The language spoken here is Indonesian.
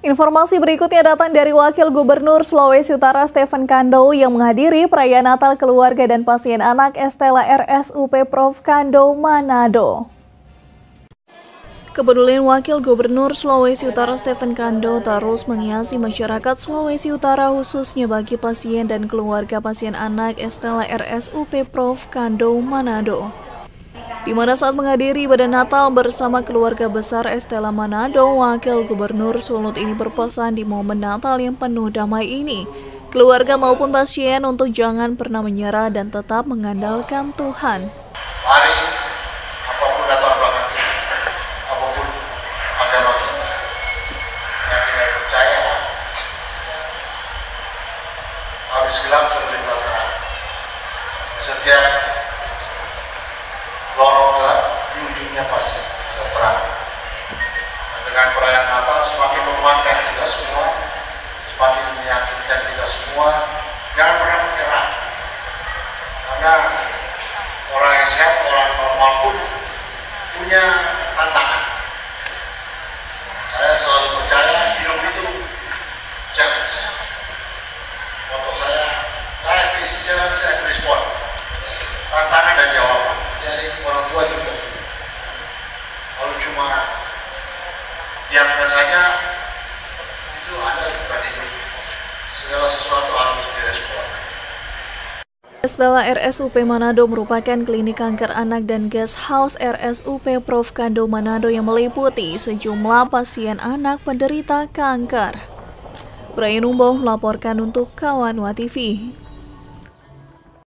Informasi berikutnya datang dari Wakil Gubernur Sulawesi Utara Stephen Kando yang menghadiri perayaan Natal keluarga dan pasien anak Estella RSUP Prof Kando Manado. Kepedulian Wakil Gubernur Sulawesi Utara Stephen Kando terus menghiasi masyarakat Sulawesi Utara khususnya bagi pasien dan keluarga pasien anak Estella RSUP Prof Kando Manado. Di mana saat menghadiri ibadah Natal bersama keluarga besar Estella Manado, Wakil Gubernur Sulut ini berpesan di momen Natal yang penuh damai ini, keluarga maupun pasien untuk jangan pernah menyerah dan tetap mengandalkan Tuhan. Mari, apapun latar belakang kita, apapun agama kita, yang tidak percaya, harus gelap terbitlah terang. Setiap lorong gelap, di ujungnya pasti ada terang. Dan dengan perayaan Natal semakin menguatkan kita semua, semakin meyakinkan kita semua, jangan pernah menyerah. Karena orang yang sehat, orang normal pun punya tantangan. Saya selalu percaya hidup itu challenge. Moto saya, life is challenge and response. Tantangan dan jawaban. Dari orang tua juga. Kalau cuma diamkan saja, itu Anda bukan hidup. Segala sesuatu harus direspon. Estella RSUP Manado merupakan klinik kanker anak dan guest house RSUP Prof Kando Manado yang meliputi sejumlah pasien anak penderita kanker. Brian Umboh melaporkan untuk Kawan WA TV.